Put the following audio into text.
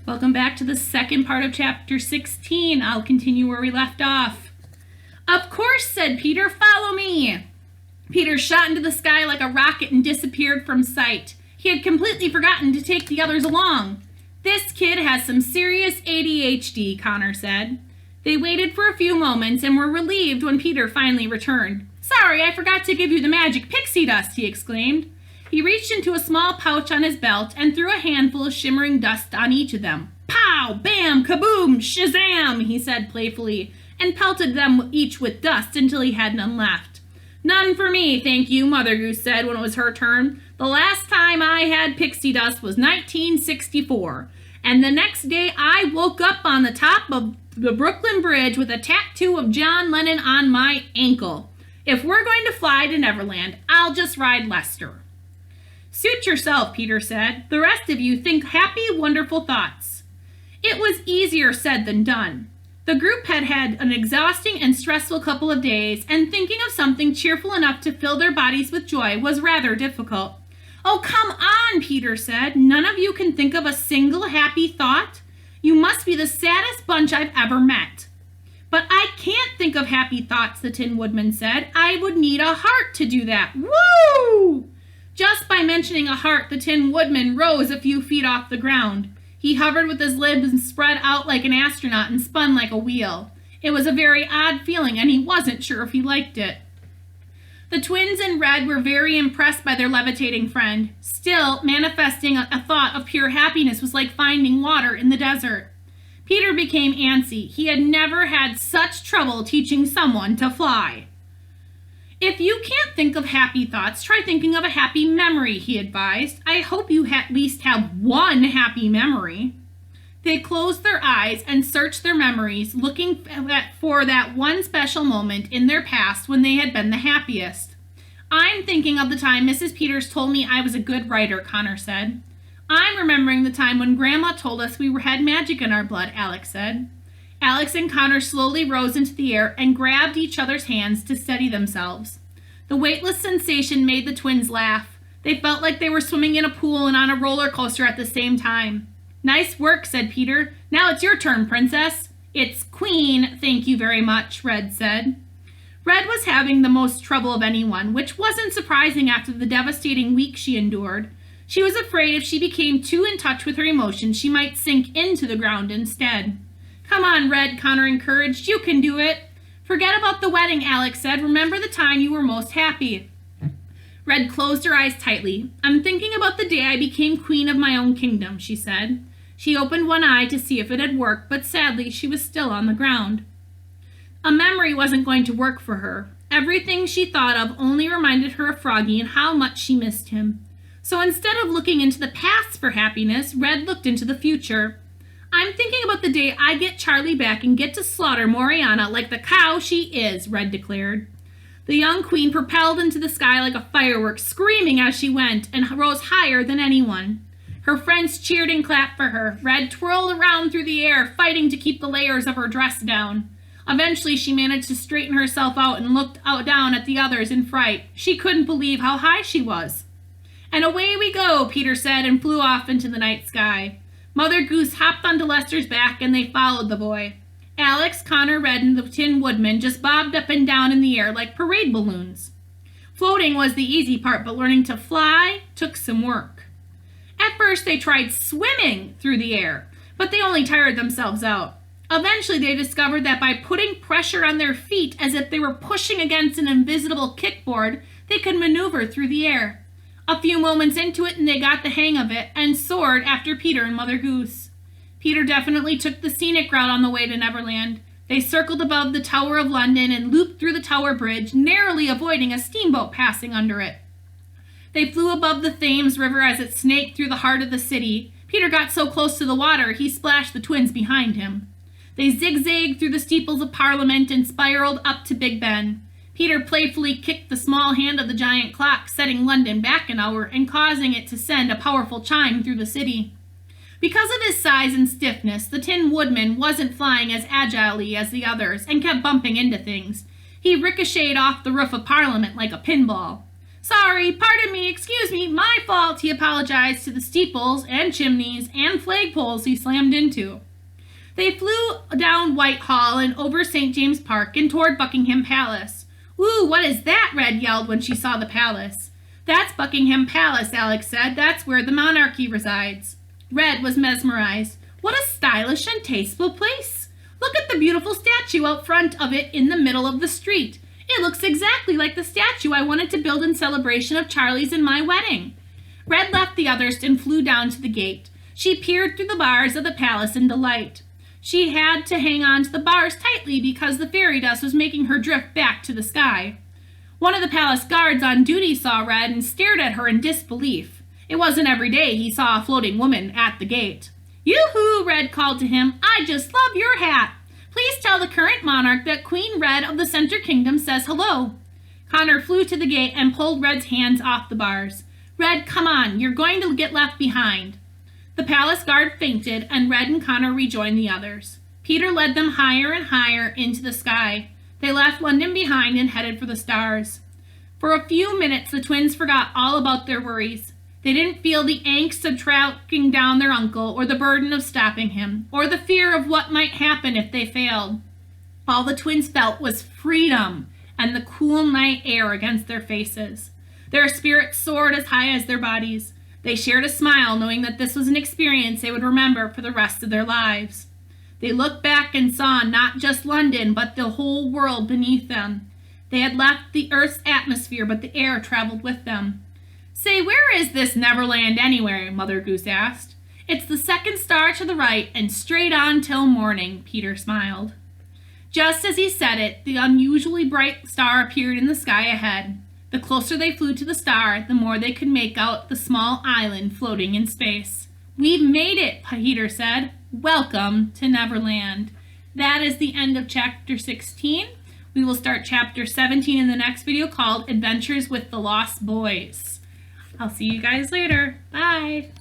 Welcome back to the second part of chapter 16. I'll continue where we left off. Of course, said Peter, follow me. Peter shot into the sky like a rocket and disappeared from sight. He had completely forgotten to take the others along. This kid has some serious ADHD, Connor said. They waited for a few moments and were relieved when Peter finally returned. Sorry, I forgot to give you the magic pixie dust, he exclaimed. He reached into a small pouch on his belt and threw a handful of shimmering dust on each of them. Pow, bam, kaboom, shazam, he said playfully, and pelted them each with dust until he had none left. None for me, thank you, Mother Goose said when it was her turn. The last time I had pixie dust was 1964, and the next day I woke up on the top of the Brooklyn Bridge with a tattoo of John Lennon on my ankle. If we're going to fly to Neverland, I'll just ride Lester. Suit yourself, Peter said. The rest of you think happy, wonderful thoughts. It was easier said than done. The group had had an exhausting and stressful couple of days, and thinking of something cheerful enough to fill their bodies with joy was rather difficult. Oh, come on, Peter said. None of you can think of a single happy thought? You must be the saddest bunch I've ever met. But I can't think of happy thoughts, the Tin Woodman said. I would need a heart to do that. Woo! Just by mentioning a heart, the Tin Woodman rose a few feet off the ground. He hovered with his limbs spread out like an astronaut and spun like a wheel. It was a very odd feeling, and he wasn't sure if he liked it. The twins in red were very impressed by their levitating friend. Still, manifesting a thought of pure happiness was like finding water in the desert. Peter became antsy. He had never had such trouble teaching someone to fly. If you can't think of happy thoughts, try thinking of a happy memory, he advised. I hope you at least have one happy memory. They closed their eyes and searched their memories, looking for that one special moment in their past when they had been the happiest. I'm thinking of the time Mrs. Peters told me I was a good writer, Connor said. I'm remembering the time when Grandma told us we had magic in our blood, Alex said. Alex and Connor slowly rose into the air and grabbed each other's hands to steady themselves. The weightless sensation made the twins laugh. They felt like they were swimming in a pool and on a roller coaster at the same time. Nice work, said Peter. Now it's your turn, Princess. It's Queen, thank you very much, Red said. Red was having the most trouble of anyone, which wasn't surprising after the devastating week she endured. She was afraid if she became too in touch with her emotions, she might sink into the ground instead. Come on, Red, Connor encouraged. You can do it. Forget about the wedding, Alex said. Remember the time you were most happy. Red closed her eyes tightly. I'm thinking about the day I became queen of my own kingdom, she said. She opened one eye to see if it had worked, but sadly she was still on the ground. A memory wasn't going to work for her. Everything she thought of only reminded her of Froggy and how much she missed him. So instead of looking into the past for happiness, Red looked into the future. I'm thinking about the day I get Charlie back and get to slaughter Moriana like the cow she is, Red declared. The young queen propelled into the sky like a firework, screaming as she went, and rose higher than anyone. Her friends cheered and clapped for her. Red twirled around through the air, fighting to keep the layers of her dress down. Eventually, she managed to straighten herself out and looked down at the others in fright. She couldn't believe how high she was. And away we go, Peter said, and flew off into the night sky. Mother Goose hopped onto Lester's back, and they followed the boy. Alex, Connor, Red, and the Tin Woodman just bobbed up and down in the air like parade balloons. Floating was the easy part, but learning to fly took some work. At first, they tried swimming through the air, but they only tired themselves out. Eventually, they discovered that by putting pressure on their feet as if they were pushing against an invisible kickboard, they could maneuver through the air. A few moments into it, and they got the hang of it and soared after Peter and Mother Goose. Peter definitely took the scenic route on the way to Neverland. They circled above the Tower of London and looped through the Tower Bridge, narrowly avoiding a steamboat passing under it. They flew above the Thames River as it snaked through the heart of the city. Peter got so close to the water, he splashed the twins behind him. They zigzagged through the steeples of Parliament and spiraled up to Big Ben. Peter playfully kicked the small hand of the giant clock, setting London back an hour and causing it to send a powerful chime through the city. Because of his size and stiffness, the Tin Woodman wasn't flying as agilely as the others and kept bumping into things. He ricocheted off the roof of Parliament like a pinball. Sorry, pardon me, excuse me, my fault, he apologized to the steeples and chimneys and flagpoles he slammed into. They flew down Whitehall and over St. James Park and toward Buckingham Palace. Ooh, what is that? Red yelled when she saw the palace. That's Buckingham Palace, Alex said. That's where the monarchy resides. Red was mesmerized. What a stylish and tasteful place. Look at the beautiful statue out front of it in the middle of the street. It looks exactly like the statue I wanted to build in celebration of Charlie's and my wedding. Red left the others and flew down to the gate. She peered through the bars of the palace in delight. She had to hang on to the bars tightly because the fairy dust was making her drift back to the sky. One of the palace guards on duty saw Red and stared at her in disbelief. It wasn't every day he saw a floating woman at the gate. Yoo-hoo, Red called to him. I just love your hat. Please tell the current monarch that Queen Red of the Center Kingdom says hello. Connor flew to the gate and pulled Red's hands off the bars. Red, come on, you're going to get left behind. The palace guard fainted, and Red and Connor rejoined the others. Peter led them higher and higher into the sky. They left London behind and headed for the stars. For a few minutes, the twins forgot all about their worries. They didn't feel the angst of tracking down their uncle, or the burden of stopping him, or the fear of what might happen if they failed. All the twins felt was freedom and the cool night air against their faces. Their spirits soared as high as their bodies. They shared a smile, knowing that this was an experience they would remember for the rest of their lives. They looked back and saw not just London, but the whole world beneath them. They had left the Earth's atmosphere, but the air traveled with them. Say, where is this Neverland anyway? Mother Goose asked. It's the second star to the right and straight on till morning, Peter smiled. Just as he said it, the unusually bright star appeared in the sky ahead. The closer they flew to the star, the more they could make out the small island floating in space. We've made it, Peter said. Welcome to Neverland. That is the end of chapter 16. We will start chapter 17 in the next video called Adventures with the Lost Boys. I'll see you guys later. Bye.